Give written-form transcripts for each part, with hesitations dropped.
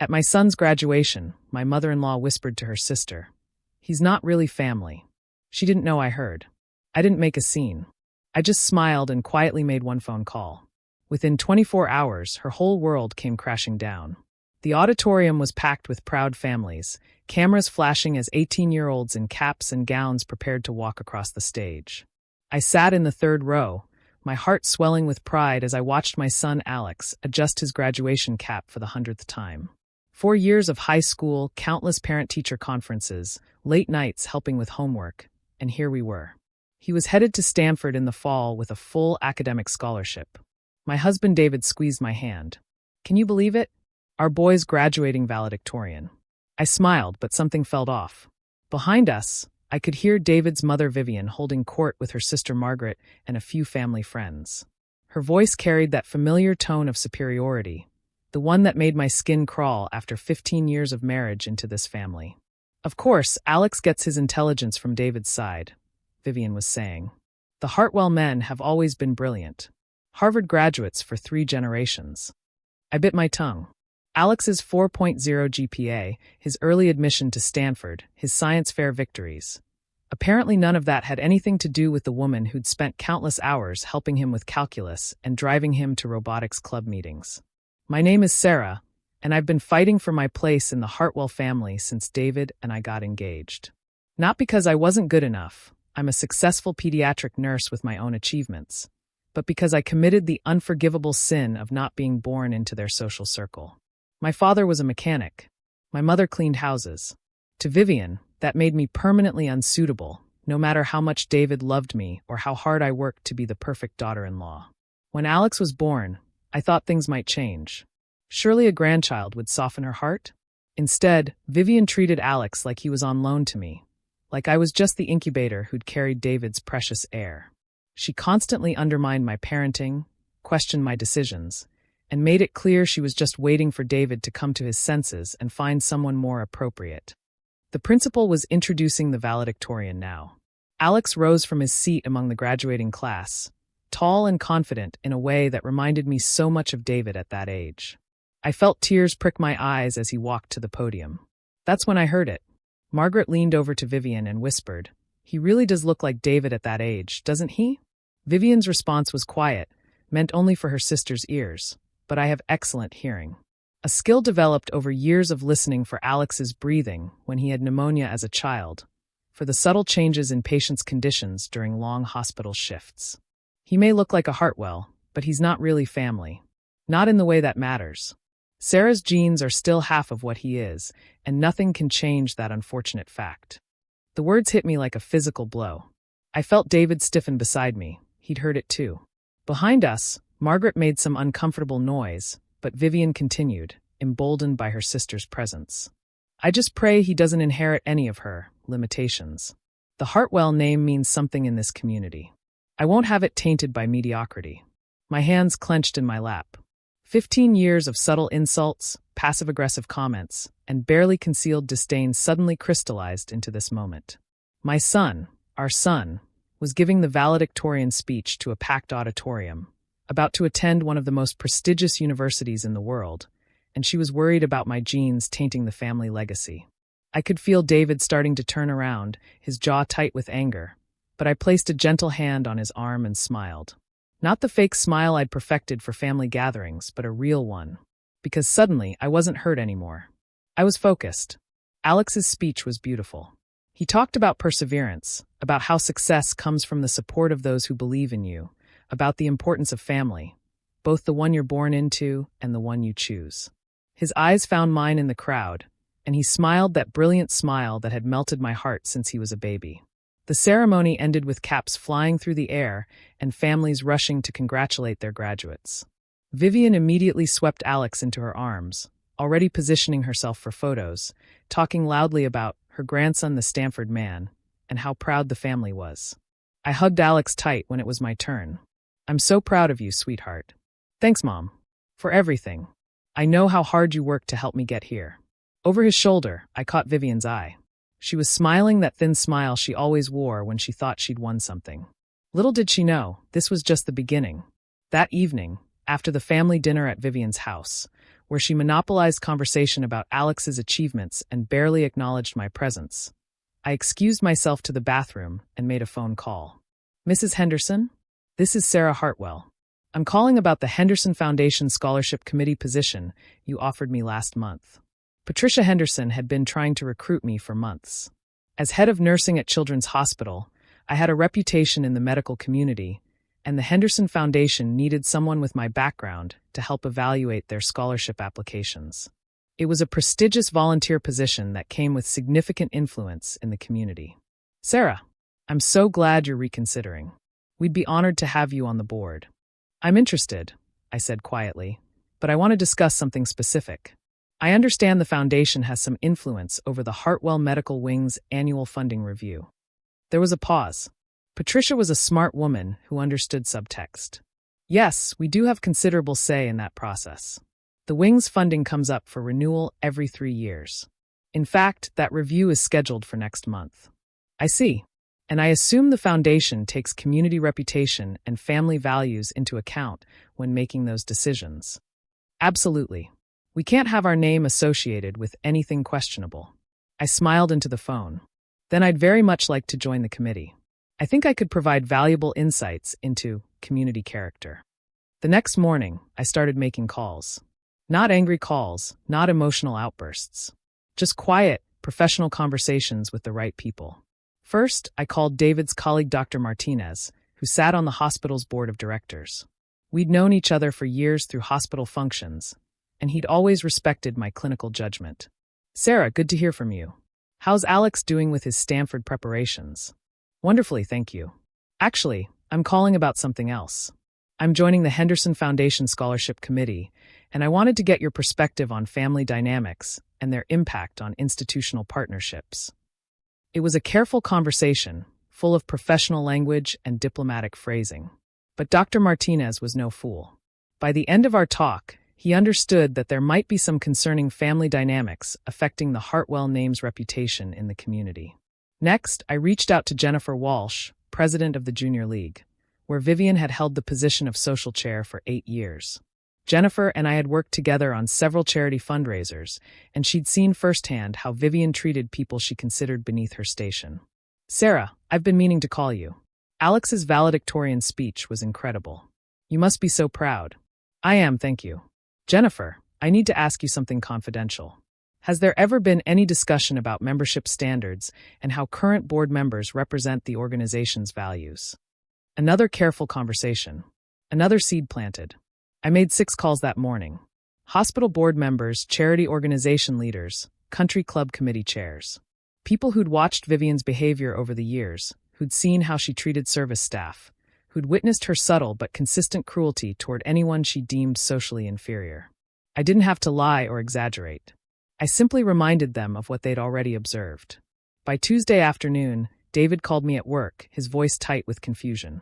At my son's graduation, my mother-in-law whispered to her sister, "He's not really family." She didn't know I heard. I didn't make a scene. I just smiled and quietly made one phone call. Within 24 hours, her whole world came crashing down. The auditorium was packed with proud families, cameras flashing as 18-year-olds in caps and gowns prepared to walk across the stage. I sat in the third row, my heart swelling with pride as I watched my son Alex adjust his graduation cap for the 100th time. 4 years of high school, countless parent-teacher conferences, late nights helping with homework, and here we were. He was headed to Stanford in the fall with a full academic scholarship. My husband David squeezed my hand. "Can you believe it? Our boy's graduating valedictorian." I smiled, but something felt off. Behind us, I could hear David's mother Vivian holding court with her sister Margaret and a few family friends. Her voice carried that familiar tone of superiority, the one that made my skin crawl after 15 years of marriage into this family. "Of course, Alex gets his intelligence from David's side," Vivian was saying. "The Hartwell men have always been brilliant. Harvard graduates for 3 generations." I bit my tongue. Alex's 4.0 GPA, his early admission to Stanford, his science fair victories. Apparently none of that had anything to do with the woman who'd spent countless hours helping him with calculus and driving him to robotics club meetings. "My name is Sarah, and I've been fighting for my place in the Hartwell family since David and I got engaged. Not because I wasn't good enough, I'm a successful pediatric nurse with my own achievements, but because I committed the unforgivable sin of not being born into their social circle. My father was a mechanic. My mother cleaned houses. To Vivian, that made me permanently unsuitable, no matter how much David loved me or how hard I worked to be the perfect daughter-in-law. When Alex was born, I thought things might change. Surely a grandchild would soften her heart? Instead, Vivian treated Alex like he was on loan to me, like I was just the incubator who'd carried David's precious heir. She constantly undermined my parenting, questioned my decisions, and made it clear she was just waiting for David to come to his senses and find someone more appropriate. The principal was introducing the valedictorian now. Alex rose from his seat among the graduating class, tall and confident in a way that reminded me so much of David at that age. I felt tears prick my eyes as he walked to the podium. That's when I heard it. Margaret leaned over to Vivian and whispered, "He really does look like David at that age, doesn't he?" Vivian's response was quiet, meant only for her sister's ears. But I have excellent hearing. A skill developed over years of listening for Alex's breathing when he had pneumonia as a child, for the subtle changes in patients' conditions during long hospital shifts. He may look like a Hartwell, but he's not really family. Not in the way that matters. Sarah's genes are still half of what he is, and nothing can change that unfortunate fact. The words hit me like a physical blow. I felt David stiffen beside me. He'd heard it too. Behind us, Margaret made some uncomfortable noise, but Vivian continued, emboldened by her sister's presence. "I just pray he doesn't inherit any of her limitations. The Hartwell name means something in this community. I won't have it tainted by mediocrity." My hands clenched in my lap. 15 years of subtle insults, passive-aggressive comments, and barely concealed disdain suddenly crystallized into this moment. My son, our son, was giving the valedictorian speech to a packed auditorium, about to attend one of the most prestigious universities in the world, and she was worried about my genes tainting the family legacy. I could feel David starting to turn around, his jaw tight with anger, but I placed a gentle hand on his arm and smiled. Not the fake smile I'd perfected for family gatherings, but a real one. Because suddenly, I wasn't hurt anymore. I was focused. Alex's speech was beautiful. He talked about perseverance, about how success comes from the support of those who believe in you, about the importance of family, both the one you're born into and the one you choose. His eyes found mine in the crowd, and he smiled that brilliant smile that had melted my heart since he was a baby. The ceremony ended with caps flying through the air and families rushing to congratulate their graduates. Vivian immediately swept Alex into her arms, already positioning herself for photos, talking loudly about her grandson, the Stanford man, and how proud the family was. I hugged Alex tight when it was my turn. "I'm so proud of you, sweetheart. Thanks, Mom, for everything. I know how hard you worked to help me get here." Over his shoulder, I caught Vivian's eye. She was smiling that thin smile she always wore when she thought she'd won something. Little did she know, this was just the beginning. That evening, after the family dinner at Vivian's house, where she monopolized conversation about Alex's achievements and barely acknowledged my presence. I excused myself to the bathroom and made a phone call. Mrs. Henderson? This is Sarah Hartwell. I'm calling about the Henderson Foundation Scholarship Committee position you offered me last month. Patricia Henderson had been trying to recruit me for months. As head of nursing at Children's Hospital, I had a reputation in the medical community, and the Henderson Foundation needed someone with my background to help evaluate their scholarship applications. It was a prestigious volunteer position that came with significant influence in the community. Sarah, I'm so glad you're reconsidering. We'd be honored to have you on the board. I'm interested, I said quietly, but I want to discuss something specific. I understand the foundation has some influence over the Hartwell Medical Wing's annual funding review. There was a pause. Patricia was a smart woman who understood subtext. Yes, we do have considerable say in that process. The Wing's funding comes up for renewal every 3 years. In fact, that review is scheduled for next month. I see. And I assume the foundation takes community reputation and family values into account when making those decisions. Absolutely. We can't have our name associated with anything questionable. I smiled into the phone. Then I'd very much like to join the committee. I think I could provide valuable insights into community character. The next morning, I started making calls. Not angry calls, not emotional outbursts. Just quiet, professional conversations with the right people. First, I called David's colleague Dr. Martinez, who sat on the hospital's board of directors. We'd known each other for years through hospital functions, and he'd always respected my clinical judgment. Sarah, good to hear from you. How's Alex doing with his Stanford preparations? Wonderfully, thank you. Actually, I'm calling about something else. I'm joining the Henderson Foundation Scholarship Committee, and I wanted to get your perspective on family dynamics and their impact on institutional partnerships. It was a careful conversation, full of professional language and diplomatic phrasing. But Dr. Martinez was no fool. By the end of our talk, he understood that there might be some concerning family dynamics affecting the Hartwell name's reputation in the community. Next, I reached out to Jennifer Walsh, president of the Junior League, where Vivian had held the position of social chair for 8 years. Jennifer and I had worked together on several charity fundraisers, and she'd seen firsthand how Vivian treated people she considered beneath her station. Sarah, I've been meaning to call you. Alex's valedictorian speech was incredible. You must be so proud. I am, thank you. Jennifer, I need to ask you something confidential. Has there ever been any discussion about membership standards and how current board members represent the organization's values? Another careful conversation. Another seed planted. I made 6 calls that morning. Hospital board members, charity organization leaders, country club committee chairs. People who'd watched Vivian's behavior over the years, who'd seen how she treated service staff, who'd witnessed her subtle but consistent cruelty toward anyone she deemed socially inferior. I didn't have to lie or exaggerate. I simply reminded them of what they'd already observed. By Tuesday afternoon, David called me at work, his voice tight with confusion.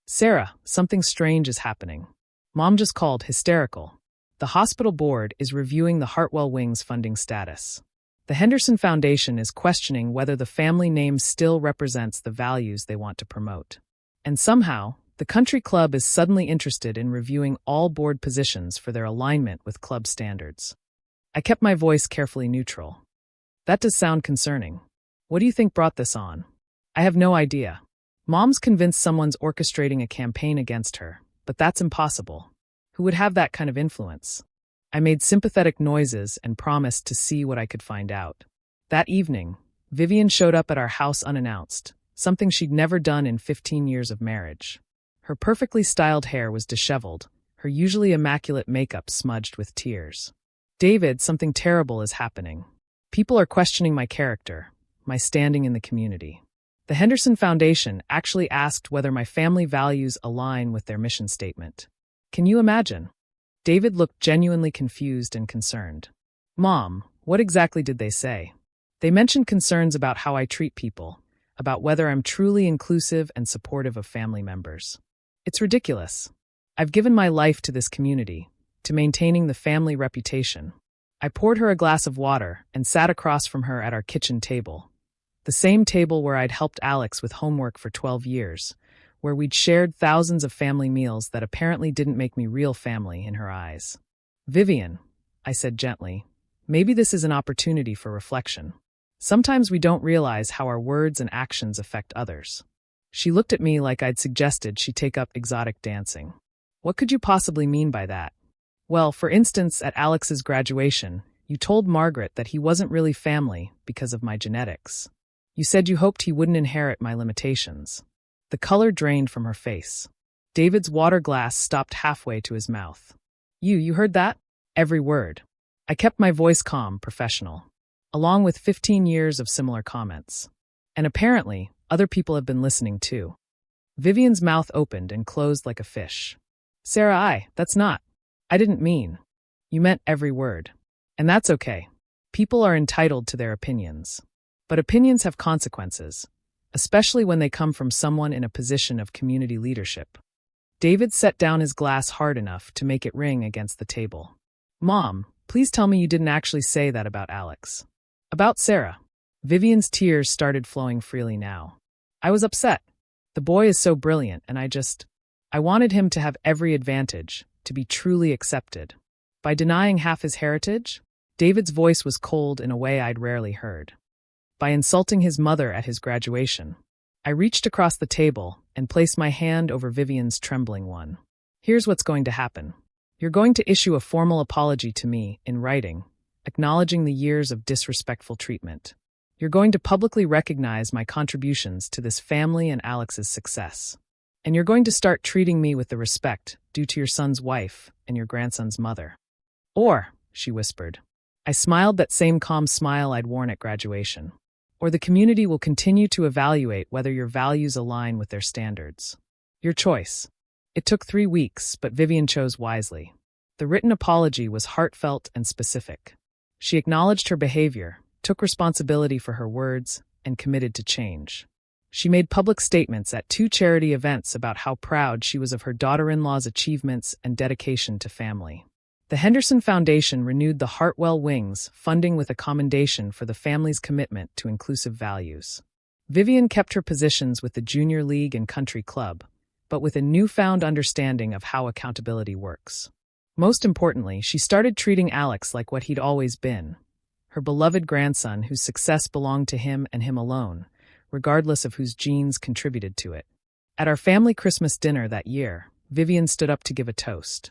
Sarah, something strange is happening. Mom just called, hysterical. The hospital board is reviewing the Hartwell Wing's funding status. The Henderson Foundation is questioning whether the family name still represents the values they want to promote. And somehow, the country club is suddenly interested in reviewing all board positions for their alignment with club standards. I kept my voice carefully neutral. That does sound concerning. What do you think brought this on? I have no idea. Mom's convinced someone's orchestrating a campaign against her, but that's impossible. Who would have that kind of influence? I made sympathetic noises and promised to see what I could find out. That evening, Vivian showed up at our house unannounced, something she'd never done in 15 years of marriage. Her perfectly styled hair was disheveled, her usually immaculate makeup smudged with tears. David, something terrible is happening. People are questioning my character, my standing in the community. The Henderson Foundation actually asked whether my family values align with their mission statement. Can you imagine? David looked genuinely confused and concerned. Mom, what exactly did they say? They mentioned concerns about how I treat people, about whether I'm truly inclusive and supportive of family members. It's ridiculous. I've given my life to this community, to maintaining the family reputation. I poured her a glass of water and sat across from her at our kitchen table. The same table where I'd helped Alex with homework for 12 years, where we'd shared thousands of family meals that apparently didn't make me real family in her eyes. Vivian, I said gently. Maybe this is an opportunity for reflection. Sometimes we don't realize how our words and actions affect others. She looked at me like I'd suggested she take up exotic dancing. What could you possibly mean by that? Well, for instance, at Alex's graduation, you told Margaret that he wasn't really family because of my genetics. You said you hoped he wouldn't inherit my limitations. The color drained from her face. David's water glass stopped halfway to his mouth. You heard that? Every word. I kept my voice calm, professional, along with 15 years of similar comments. And apparently, other people have been listening too. Vivian's mouth opened and closed like a fish. Sarah, that's not. I didn't mean. You meant every word. And that's okay. People are entitled to their opinions. But opinions have consequences, especially when they come from someone in a position of community leadership. David set down his glass hard enough to make it ring against the table. Mom, please tell me you didn't actually say that about Alex. About Sarah. Vivian's tears started flowing freely now. I was upset. The boy is so brilliant, and I wanted him to have every advantage, to be truly accepted. By denying half his heritage, David's voice was cold in a way I'd rarely heard. By insulting his mother at his graduation, I reached across the table and placed my hand over Vivian's trembling one. Here's what's going to happen. You're going to issue a formal apology to me in writing, acknowledging the years of disrespectful treatment. You're going to publicly recognize my contributions to this family and Alex's success. And you're going to start treating me with the respect due to your son's wife and your grandson's mother. Or, she whispered. I smiled that same calm smile I'd worn at graduation. Or the community will continue to evaluate whether your values align with their standards. Your choice. It took 3 weeks, but Vivian chose wisely. The written apology was heartfelt and specific. She acknowledged her behavior, took responsibility for her words, and committed to change. She made public statements at 2 charity events about how proud she was of her daughter-in-law's achievements and dedication to family. The Henderson Foundation renewed the Hartwell Wings funding with a commendation for the family's commitment to inclusive values. Vivian kept her positions with the Junior League and Country Club, but with a newfound understanding of how accountability works. Most importantly, she started treating Alex like what he'd always been, her beloved grandson whose success belonged to him and him alone, regardless of whose genes contributed to it. At our family Christmas dinner that year, Vivian stood up to give a toast.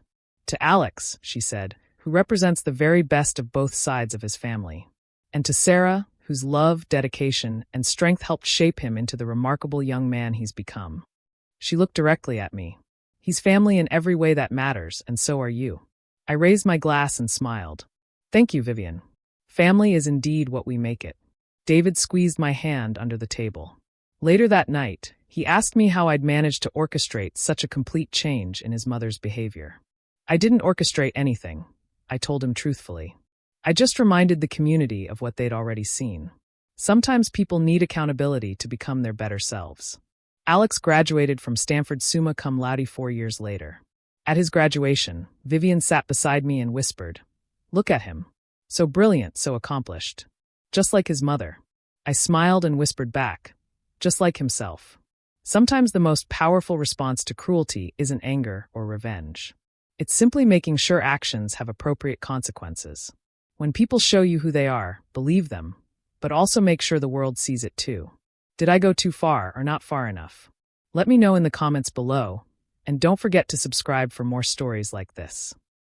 To Alex, she said, who represents the very best of both sides of his family. And to Sarah, whose love, dedication, and strength helped shape him into the remarkable young man he's become. She looked directly at me. He's family in every way that matters, and so are you. I raised my glass and smiled. Thank you, Vivian. Family is indeed what we make it. David squeezed my hand under the table. Later that night, he asked me how I'd managed to orchestrate such a complete change in his mother's behavior. I didn't orchestrate anything, I told him truthfully. I just reminded the community of what they'd already seen. Sometimes people need accountability to become their better selves. Alex graduated from Stanford summa cum laude 4 years later. At his graduation, Vivian sat beside me and whispered, "Look at him. So brilliant, so accomplished. Just like his mother." I smiled and whispered back, "Just like himself." Sometimes the most powerful response to cruelty isn't anger or revenge. It's simply making sure actions have appropriate consequences. When people show you who they are, believe them, but also make sure the world sees it too. Did I go too far or not far enough? Let me know in the comments below, and don't forget to subscribe for more stories like this.